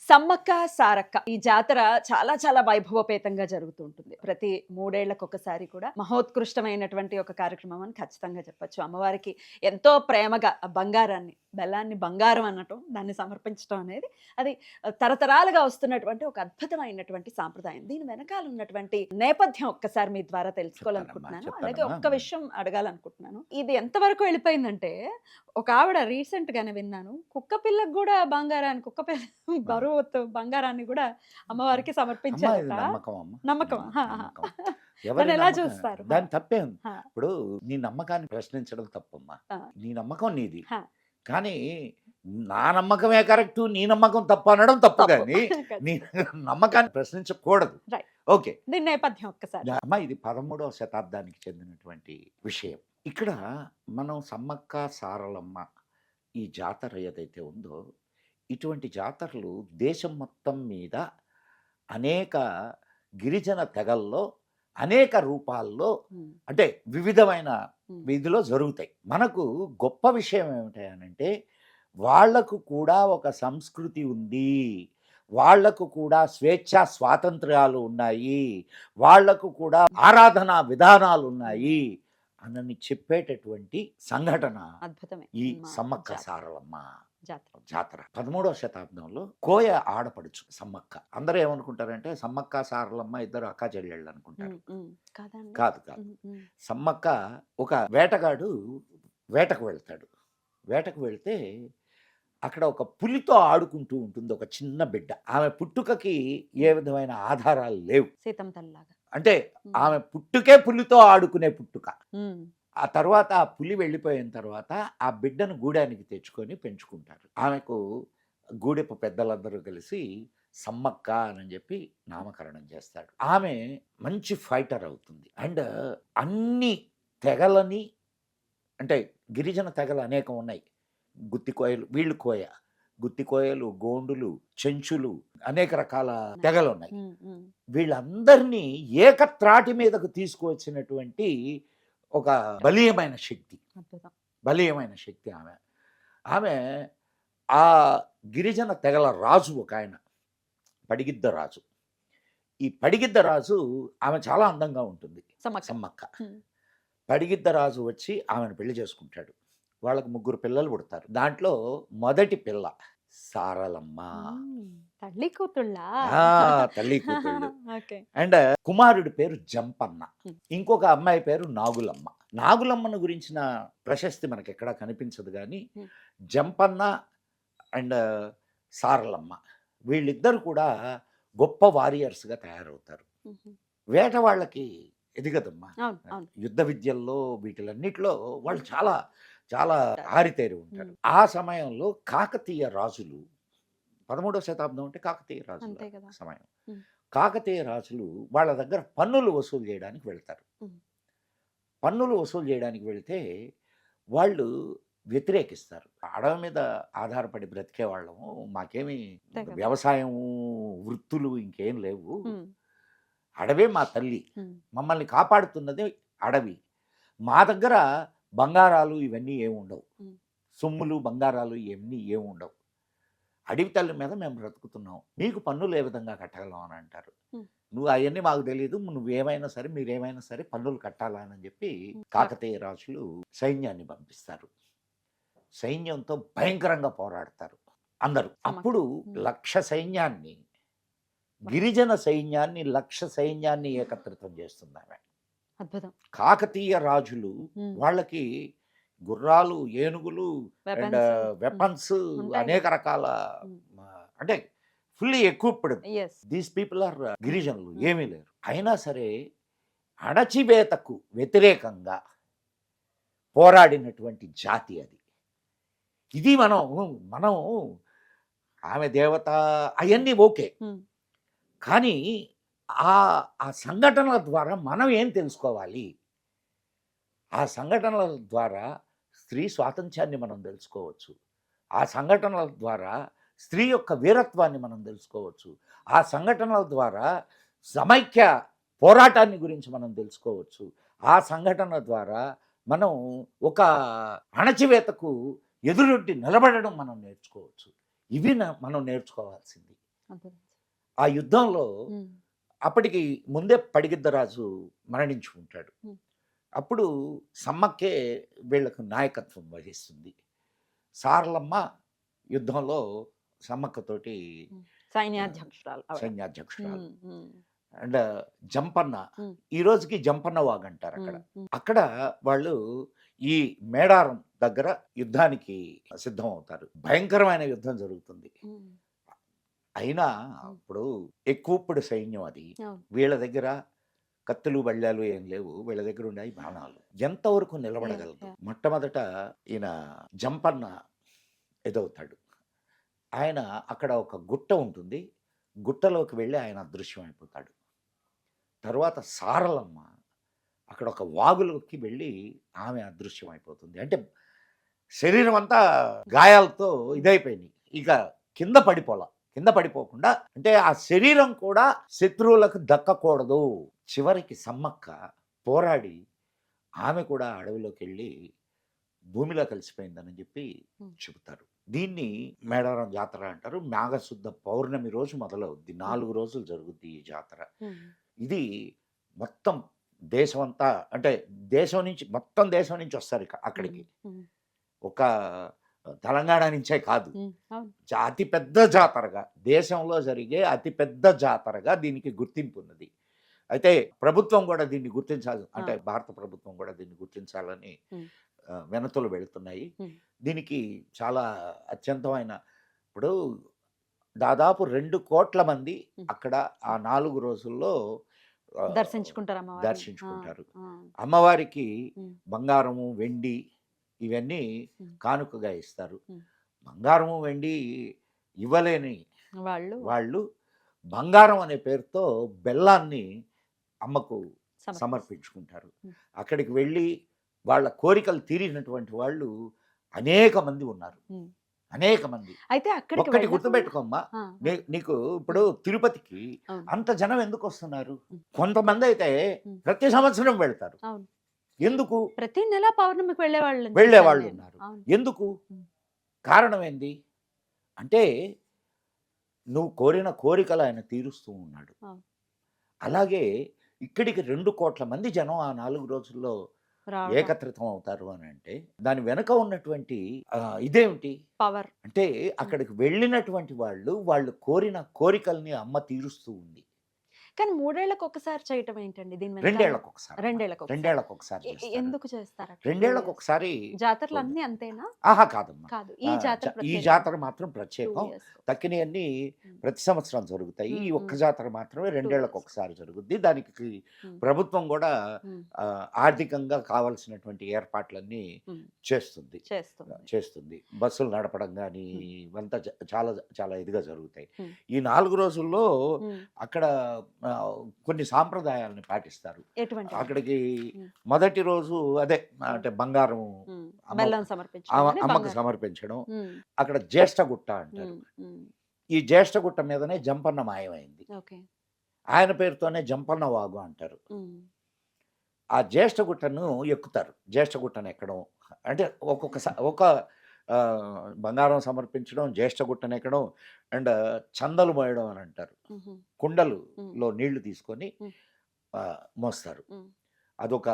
సమ్మక్క సారక్క ఈ జాతర చాలా చాలా వైభవపేతంగా జరుగుతూ ఉంటుంది. ప్రతి 3 ఏళ్లకొకసారి కూడా మహోత్కృష్టమైనటువంటి ఒక కార్యక్రమం అని ఖచ్చితంగా చెప్పొచ్చు. అమ్మవారికి ఎంతో ప్రేమగా ఆ బంగారాన్ని, బెల్లాన్ని బంగారం అనటం, దాన్ని సమర్పించటం అనేది అది తరతరాలుగా వస్తున్నటువంటి ఒక అద్భుతమైనటువంటి సాంప్రదాయం. దీని వెనకాల ఉన్నటువంటి నేపథ్యం ఒక్కసారి మీ ద్వారా తెలుసుకోవాలనుకుంటున్నాను. అలాగే ఒక్క విషయం అడగాలనుకుంటున్నాను. ఇది ఎంతవరకు వెళ్ళిపోయిందంటే ఒక ఆవిడ రీసెంట్ గానే విన్నాను. కుక్క పిల్లకు కూడా బంగారాన్ని కుక్క పిల్ల బరువు బంగారాన్ని కూడా అమ్మవారికి ఇది సమర్పించారట. నమ్మకం అమ్మ. నమ్మకం. నమ్మకం. ఎవరి దాన్ని ఎలా నమ్మకం చూస్తారు? దాని తప్పే ఉంది. ఆ, ఇప్పుడు నీ నమ్మకాన్ని ప్రశ్నించడం తప్పమ్మా. ఆ, నీ నమ్మకం నీది. ఆ, కానీ నా నమ్మకమే కరెక్ట్, నీ నమ్మకం తప్పు అనడం తప్పు. తప్పు. కానీ నీ నమ్మకాన్ని ప్రశ్నించకూడదు. Right. ఓకే. దీని నేపథ్యం ఒక్కసారి. అమ్మ, ఇది 13వ శతాబ్దానికి చెందినటువంటి విషయం. ఇక్కడ మనం సమ్మక్క సారలమ్మ ఈ జాతర ఏదైతే ఉందో, ఇటువంటి జాతరలు దేశం మొత్తం మీద అనేక గిరిజన తెగల్లో అనేక రూపాల్లో ఉమ్, అంటే వివిధమైన ఉమ్, వీధిలో జరుగుతాయి. మనకు గొప్ప విషయం ఏమిటంటే వాళ్లకు కూడా ఒక సంస్కృతి ఉంది, వాళ్లకు కూడా స్వేచ్ఛా స్వాతంత్ర్యాలు ఉన్నాయి, వాళ్లకు కూడా ఆరాధనా విధానాలు ఉన్నాయి అని చెప్పేటటువంటి సంఘటన అద్భుతమే ఈ మా సమ్మక్క జాతర. సారలమ్మ జాతర. జాతర. 13వ శతాబ్దంలో కోయ ఆడపడుచు సమ్మక్క. అందరూ ఏమనుకుంటారంటే సమ్మక్క సారలమ్మ ఇద్దరు అక్కా చెల్లెళ్ళు అనుకుంటారు. కాదండి. కాదు కాదు. ఉమ్, ఉమ్, సమ్మక్క ఒక వేటగాడు వేటకు వెళ్తాడు. వేటకు వెళ్తే అక్కడ ఒక పులితో ఆడుకుంటూ ఉంటుంది ఒక చిన్న బిడ్డ. ఆమె పుట్టుకకి ఏ విధమైన ఆధారాలు లేవు. సీతం తల్లిలాగా. అంటే ఉమ్, ఆమె పుట్టుకే పులితో ఆడుకునే పుట్టుక. ఉమ్, ఆ తర్వాత ఆ పులి వెళ్ళిపోయిన తర్వాత ఆ బిడ్డను గూడానికి తెచ్చుకొని పెంచుకుంటారు. ఆమెకు గూడెపు పెద్దలందరూ కలిసి సమ్మక్క అని చెప్పి నామకరణం చేస్తాడు. ఆమె మంచి ఫైటర్ అవుతుంది. అండ్ అన్ని తెగలని, అంటే గిరిజన తెగలు అనేకం ఉన్నాయి. గుత్తి కోయలు, వీళ్ళు కోయ, గుత్తి కోయలు, గోండులు, చెంచులు, అనేక రకాల తెగలు ఉన్నాయి. ఉమ్, ఉమ్, వీళ్ళందరినీ ఏకత్రాటి మీదకు తీసుకువచ్చినటువంటి ఒక బలీయమైన శక్తి. అద్భుతం. బలీయమైన శక్తి ఆమె. ఆమె ఆ గిరిజన తెగల రాజు ఒక ఆయన, పడిగిద్ద రాజు. ఈ పడిగిద్ద రాజు ఆమె చాలా అందంగా ఉంటుంది. సమ్మక్క. సమ్మక్క. ఉమ్, పడిగిద్ద రాజు వచ్చి ఆమెను పెళ్లి చేసుకుంటాడు. వాళ్ళకు 3 పిల్లలు పుడతారు. దాంట్లో మొదటి పిల్ల సారలమ్మ. ఉమ్, తల్లి కూతుళ్ళా? ఆ, తల్లి కూతుళ్ళు. ఓకే. అండ్ కుమారుడి పేరు జంపన్న. Hmm. ఇంకొక అమ్మాయి పేరు నాగులమ్మ. నాగులమ్మను గురించిన ప్రశస్తి మనకి ఎక్కడా కనిపించదు. కానీ Hmm. జంపన్న అండ్ సారలమ్మ వీళ్ళిద్దరు కూడా గొప్ప వారియర్స్గా తయారవుతారు. ఉహు. వేట వాళ్ళకి ఎదిగదమ్మా. అవును, అవును. యుద్ధ విద్యల్లో వీటిలన్నిటిలో వాళ్ళు చాలా చాలా ఆరితేరి ఉంటారు. ఆ సమయంలో కాకతీయ రాజులు, 13వ శతాబ్దం అంటే కాకతీయ రాజుల అంతే కదా. సమయం. ఉమ్, కాకతీయ రాజులు వాళ్ళ దగ్గర పన్నులు వసూలు చేయడానికి వెళ్తారు. ఉమ్, పన్నులు వసూలు చేయడానికి వెళ్తే వాళ్ళు వ్యతిరేకిస్తారు. అడవి మీద ఆధారపడి బ్రతికే వాళ్ళము, మాకేమి అంతే కదా. వ్యవసాయము, వృత్తులు ఇంకేం లేవు, ఉమ్, అడవే మా తల్లి, ఉమ్, మమ్మల్ని కాపాడుతున్నది అడవి, మా దగ్గర బంగారాలు ఇవన్నీ ఏముండవు, ఉమ్, సొమ్ములు బంగారాలు ఇవన్నీ ఏముండవు, అడవి తల్లి మీద మేము బ్రతుకుతున్నాం, మీకు పన్నులు ఏ విధంగా కట్టగలం అని అంటారు. ఉమ్. నువ్వు అవన్నీ మాకు తెలియదు, నువ్వేమైనా సరే మీరేమైనా సరే పన్నులు కట్టాలా అని చెప్పి కాకతీయ రాజులు సైన్యాన్ని పంపిస్తారు. సైన్యంతో భయంకరంగా పోరాడతారు అందరూ. అప్పుడు 1,00,000 సైన్యాన్ని, గిరిజన సైన్యాన్ని, 1,00,000 సైన్యాన్ని ఏకత్రితం చేస్తుంది ఆమె. అద్భుతం. కాకతీయ రాజులు ఉమ్, వాళ్ళకి గుర్రాలు, ఏనుగులు అండ్ weapons. వెపన్స్, ఉంటాయి అనేక కదా. రకాల ఉమ్. అంటే fully equipped. Yes. These people are గిరిజనులు, ఏమీ లేరు. అయినా సరే అణచివేతకు వ్యతిరేకంగా పోరాడినటువంటి జాతి అది. ఇది మనం మనం ఆమె దేవత అవన్నీ ఓకే, ఉమ్, కానీ ఆ ఆ సంఘటనల ద్వారా మనం ఏం తెలుసుకోవాలి? ఆ సంఘటనల ద్వారా స్త్రీ స్వాతంత్ర్యాన్ని మనం తెలుసుకోవచ్చు. ఆ సంఘటనల ద్వారా స్త్రీ యొక్క వీరత్వాన్ని మనం తెలుసుకోవచ్చు. ఆ సంఘటనల ద్వారా సమైక్య పోరాటాన్ని గురించి మనం తెలుసుకోవచ్చు. ఆ సంఘటన ద్వారా మనం ఒక అణచివేతకు ఎదురొడ్డి నిలబడడం మనం నేర్చుకోవచ్చు. ఇవి మనం నేర్చుకోవాల్సింది. అదే. ఆ యుద్ధంలో ఉమ్, అప్పటికి ముందే పడిగిద్దరాజు మరణించుకుంటాడు. ఉమ్, అప్పుడు సమ్మక్కే వీళ్ళకు నాయకత్వం వహిస్తుంది. సారలమ్మ యుద్ధంలో సమ్మక్కతోటి ఉమ్. ఆ, సైన్యాధ్యక్షురాలు ఆవిడ. సైన్యాధ్యక్షురాలు. ఉమ్, ఉమ్, అండ్ జంపన్న, ఉమ్, ఈ రోజుకి జంపన్న వాగ్ అంటారు అక్కడ. ఉమ్, ఉమ్, అక్కడ వాళ్ళు ఈ మేడారం దగ్గర యుద్ధానికి సిద్ధం అవుతారు. భయంకరమైన యుద్ధం జరుగుతుంది. ఉమ్, అయినా ఉమ్. ఇప్పుడు ఎక్కువప్పుడు సైన్యం అది. అవును. వీళ్ళ దగ్గర కత్తులు బళ్ళాలు ఏం లేవు. వీళ్ళ దగ్గర ఉన్నాయి బాణాలు. ఎంతవరకు నిలబడగలదు? Yeah. మొట్టమొదట ఈయన జంపన్న ఎదవుతాడు. ఆయన అక్కడ ఒక గుట్ట ఉంటుంది. గుట్టలోకి వెళ్ళి ఆయన అదృశ్యం అయిపోతాడు. తర్వాత సారలమ్మ అక్కడ ఒక వాగులోకి వెళ్ళి ఆమె అదృశ్యం అయిపోతుంది. అంటే శరీరం అంతా గాయాలతో ఇదైపోయింది. ఇక కింద పడిపోలా. కింద పడిపోకుండా అంటే ఆ శరీరం కూడా శత్రువులకు దక్కకూడదు. చివరికి సమ్మక్క పోరాడి ఆమె కూడా అడవిలోకి వెళ్ళి భూమిలో కలిసిపోయిందని చెప్పి చెబుతారు. దీన్ని మేడారం జాతర అంటారు. మాఘశుద్ధ పౌర్ణమి రోజు మొదలవుద్ది. 4 రోజులు జరుగుద్ది ఈ జాతర. ఉమ్, ఇది మొత్తం దేశమంతా అంటే మొత్తం దేశం నుంచి వస్తారు అక్కడికి. ఉమ్, ఒక తెలంగాణ నుంచే కాదు. ఉమ్, అవును. అతి పెద్ద జాతరగా, దేశంలో జరిగే అతి పెద్ద జాతరగా దీనికి గుర్తింపు ఉన్నది. అయితే ప్రభుత్వం కూడా దీన్ని గుర్తించాలి. అంటే భారత ప్రభుత్వం కూడా దీన్ని గుర్తించాలని ఉమ్, వినతులు వెళుతున్నాయి. ఉమ్, దీనికి చాలా అత్యంతమైన ఇప్పుడు దాదాపు 2 కోట్ల మంది అక్కడ ఆ 4 రోజుల్లో దర్శించుకుంటారు అమ్మవారిని. దర్శించుకుంటారు. ఆ, అమ్మవారికి ఉమ్, బంగారము, వెండి ఇవన్నీ ఉమ్. కానుకగా ఇస్తారు. ఉమ్. బంగారము, వెండి ఇవ్వలేని వాళ్ళు వాళ్ళు బంగారం అనే పేరుతో బెల్లాన్ని అమ్మకు సమర్పించుకుంటారు. ఉమ్. అక్కడికి వెళ్ళి వాళ్ళ కోరికలు తీరినటువంటి వాళ్ళు అనేక మంది ఉన్నారు. ఉమ్. అనేక మంది. అయితే అక్కడికి ఒక్కటి వెళ్ళకుండా- గుర్తుపెట్టుకోమ్మా, ఆ, నీకు ఇప్పుడు తిరుపతికి అవును. అంత జనం ఎందుకు వస్తున్నారు? ఉమ్. కొంతమంది అయితే ఉమ్. ప్రతి సంవత్సరం వెళ్తారు. అవును. ఎందుకు? ప్రతి నెల పౌర్ణమికి వెళ్ళేవాళ్ళు వెళ్ళేవాళ్ళు చూశాను నేను. ఉన్నారు. అవును. ఎందుకు? ఉమ్. కారణం ఏంది అంటే నువ్వు కోరిన కోరికలు ఆయన తీరుస్తూ ఉన్నాడు. అవును. అలాగే ఇక్కడికి 2 కోట్ల మంది జనం ఆ 4 రోజుల్లో రావడం. ఏకత్రితం అవుతారు అని అంటే దాని వెనుక ఉన్నటువంటి ఇదేమిటి పవర్. అంటే అక్కడికి వెళ్ళినటువంటి వాళ్ళు కోరిన కోరికల్ని అమ్మ తీరుస్తూ ఉంది. కానీ 3 ఏళ్లకు ఒకసారి చేయటం ఏంటండి దీని వెనకాల? 2 ఏళ్లకు ఒకసారి. 2 ఏళ్లకు ఒకసారి. 2 ఏళ్లకు ఒకసారి చేస్తారు. ఎందుకు చేస్తారు అట్లా? 2 ఏళ్లకు ఒకసారి. జాతరలు అన్ని అంతేనా? ఆహా కాదమ్మా. కాదు, ఈ జాతర ఈ ప్రత్యేకం. జాతర మాత్రం 2 ప్రత్యేకం. years. తక్కినవన్నీ ఉమ్. ప్రతి సంవత్సరం జరుగుతాయి. ఈ ఒక్క జాతర మాత్రమే 2 ఏళ్లకు years. ఒకసారి జరుగుద్ది. దానికి ఉమ్. ప్రభుత్వం కూడా ఉమ్. ఆర్థికంగా కావాల్సినటువంటి ఏర్పాట్లన్నీ ఉమ్. చేస్తుంది. చేస్తుంది. బస్సులు నడపడం కానీ ఇవంతా చాలా చాలా ఇదిగా జరుగుతాయి. ఉమ్. ఈ 4 రోజుల్లో ఉమ్. అక్కడ కొన్ని సాంప్రదాయాలను పాటిస్తారు. ఎటువంటి? అక్కడికి ఉమ్. మొదటి రోజు అదే అంటే బంగారం ఉమ్. అమ్మ- బెల్లం సమర్పించడం. అమ్మకు సమర్పించడం. అక్కడ జ్యేష్ఠగుట్ట అంటారు. ఈ జ్యేష్ఠగుట్ట మీదనే జంపన్న మాయమైంది. ఓకే. ఆయన పేరుతోనే జంపన్న వాగు అంటారు. ఆ జ్యేష్ఠగుట్టను ఎక్కుతారు. జ్యేష్ఠగుట్టను ఎక్కడం అంటే ఒక బంగారం సమర్పించడం, జ్యేష్ఠగుట్టను ఎక్కడం అండ్ చందలు మోయడం అని అంటారు. కుండలులో నీళ్లు తీసుకొని మోస్తారు. అదొక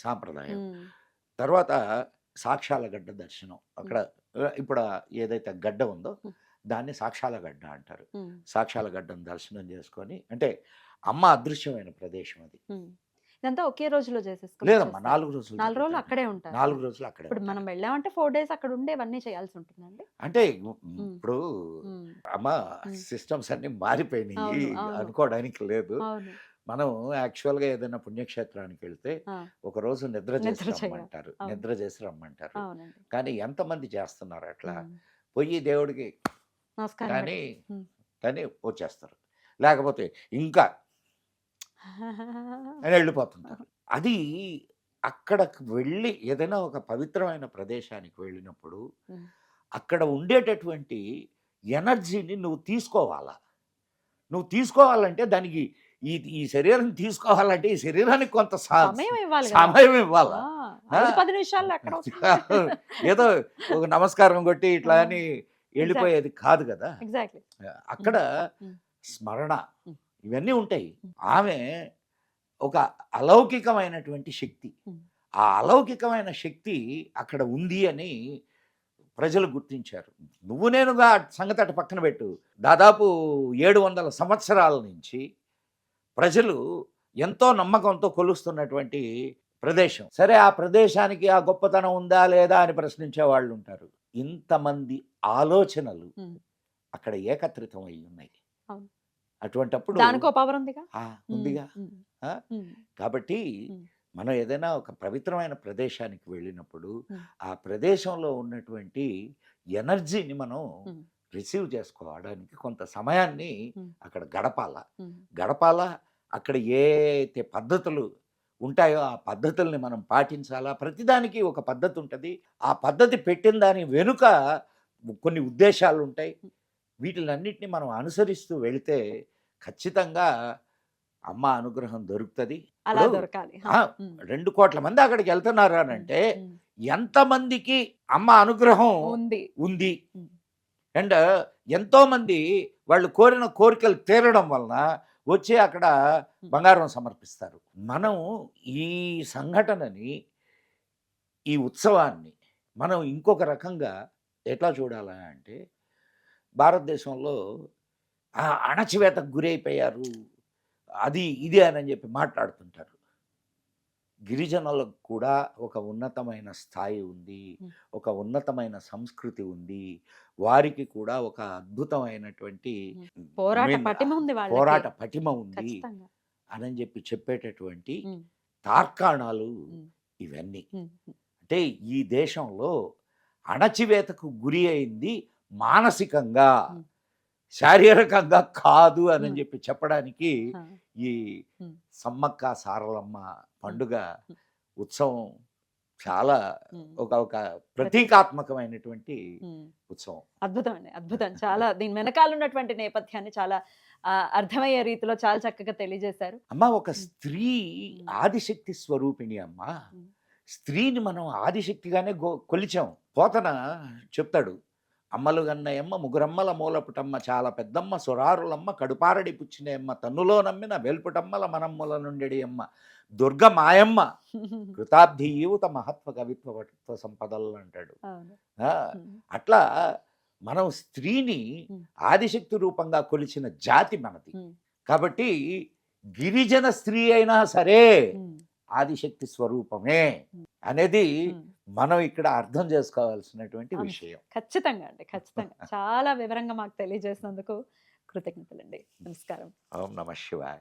సాంప్రదాయం. తర్వాత సాక్షాల గడ్డ దర్శనం. అక్కడ ఇప్పుడు ఏదైతే గడ్డ ఉందో దాన్ని సాక్షాల గడ్డ అంటారు. సాక్షాల గడ్డను దర్శనం చేసుకొని అంటే అమ్మ అదృశ్యమైన ప్రదేశం అది. ఇదంతా ఒకే రోజులో చేసేసుకో? లేదమ్మా, 4 రోజులు. 4 రోజులు అక్కడే ఉంటారు. 4 రోజులు అక్కడే. ఇప్పుడు మనం వెళ్ళామంటే 4 days అక్కడ ఉండేవన్నీ చేయాల్సి ఉంటుందండి. అంటే ఇప్పుడు అమ్మ సిస్టమ్స్ అన్ని మారిపోయినాయి అనుకోవడానికి లేదు. మనం యాక్చువల్గా ఏదైనా పుణ్యక్షేత్రానికి వెళ్తే ఒక రోజు నిద్ర చేసి రమ్మంటారు, నిద్ర చేసి రమ్మంటారు. కానీ ఎంతమంది చేస్తున్నారు అట్లా? పోయి దేవుడికి కానీ వచ్చేస్తారు, లేకపోతే ఇంకా అని వెళ్ళిపోతుంటారు. అది అక్కడికి వెళ్ళి ఏదైనా ఒక పవిత్రమైన ప్రదేశానికి వెళ్ళినప్పుడు అక్కడ ఉండేటటువంటి ఎనర్జీని నువ్వు తీసుకోవాలా. నువ్వు తీసుకోవాలంటే దానికి ఈ శరీరం తీసుకోవాలంటే ఈ శరీరానికి కొంత సమయం ఇవ్వాలా. 10 నిమిషాల్లో ఏదో ఒక నమస్కారం కొట్టి ఇట్లా అని వెళ్ళిపోయేది కాదు కదా. ఎగ్జాక్ట్లీ. అక్కడ స్మరణ ఇవన్నీ ఉంటాయి. ఆమె ఒక అలౌకికమైనటువంటి శక్తి. ఆ అలౌకికమైన శక్తి అక్కడ ఉంది అని ప్రజలు గుర్తించారు. నువ్వు నేనుగా సంగతి అటు పక్కన పెట్టు. దాదాపు 700 సంవత్సరాల నుంచి ప్రజలు ఎంతో నమ్మకంతో కొలుస్తున్నటువంటి ప్రదేశం. సరే, ఆ ప్రదేశానికి ఆ గొప్పతనం ఉందా లేదా అని ప్రశ్నించే వాళ్ళు ఉంటారు. ఇంతమంది ఆలోచనలు అక్కడ ఏకత్రితం అయి ఉన్నాయి. అవును. అటువంటప్పుడు దానికో పవర్ ఉందిగా. ఉందిగా. కాబట్టి మనం ఏదైనా ఒక పవిత్రమైన ప్రదేశానికి వెళ్ళినప్పుడు ఆ ప్రదేశంలో ఉన్నటువంటి ఎనర్జీని మనం రిసీవ్ చేసుకోవడానికి కొంత సమయాన్ని అక్కడ గడపాల. అక్కడ ఏ అయితే పద్ధతులు ఉంటాయో ఆ పద్ధతుల్ని మనం పాటించాలా. ప్రతిదానికి ఒక పద్ధతి ఉంటుంది. ఆ పద్ధతి పెట్టిన దాని వెనుక కొన్ని ఉద్దేశాలు ఉంటాయి. వీటిలన్నిటిని మనం అనుసరిస్తూ వెళితే ఖచ్చితంగా అమ్మ అనుగ్రహం దొరుకుతుంది. అలా దొరకాలి. 2 కోట్ల మంది అక్కడికి వెళ్తున్నారు అని అంటే ఎంతమందికి అమ్మ అనుగ్రహం ఉంది అండ్ ఎంతో మంది వాళ్ళు కోరిన కోరికలు తీరడం వలన వచ్చి అక్కడ బంగారం సమర్పిస్తారు. మనం ఈ సంఘటనని, ఈ ఉత్సవాన్ని మనం ఇంకొక రకంగా ఎట్లా చూడాలా అంటే, భారతదేశంలో అణచివేతకు గురైపోయారు, అది ఇది అని చెప్పి మాట్లాడుతుంటారు. గిరిజనులకు కూడా ఒక ఉన్నతమైన స్థాయి ఉంది, ఒక ఉన్నతమైన సంస్కృతి ఉంది. వారికి కూడా ఒక అద్భుతమైనటువంటి పోరాట పటిమ ఉంది అని చెప్పి చెప్పేటటువంటి తార్కాణాలు ఇవన్నీ. అంటే ఈ దేశంలో అణచివేతకు గురి అయింది మానసికంగా, శారీరకంగా కాదు అని చెప్పి చెప్పడానికి ఈ సమ్మక్క సారలమ్మ పండుగ ఉత్సవం చాలా ఒక ప్రతీకాత్మకమైనటువంటి ఉత్సవం. అద్భుతం అండి, అద్భుతం. చాలా దీని వెనకాల ఉన్నటువంటి నేపథ్యాన్ని చాలా అర్థమయ్యే రీతిలో చాలా చక్కగా తెలియజేశారు. అమ్మ, ఒక స్త్రీ ఆదిశక్తి స్వరూపిణి అమ్మ. స్త్రీని మనం ఆదిశక్తిగానే కొలిచాం. పోతన చెప్తాడు, అమ్మలు గన్నయమ్మ ముగురమ్మల మూలపుటమ్మ చాలా పెద్దమ్మ సురారులమ్మ కడుపారడి పుచ్చినయమ్మ తన్నులో నమ్మిన వెల్పుటమ్మల మనమ్మల నుండెడి అమ్మ దుర్గ మాయమ్మ కృతాబ్ధి యువత మహత్వ కవిత్వ వటుత్వ సంపదలు అంటాడు. అట్లా మనం స్త్రీని ఆదిశక్తి రూపంగా కొలిచిన జాతి మనది. కాబట్టి గిరిజన స్త్రీ అయినా సరే ఆదిశక్తి స్వరూపమే అనేది మనం ఇక్కడ అర్థం చేసుకోవాల్సినటువంటి విషయం. ఖచ్చితంగా అండి, ఖచ్చితంగా. చాలా వివరంగా మాకు తెలియజేసినందుకు కృతజ్ఞతలండి. నమస్కారం. ఓం నమః శివాయ.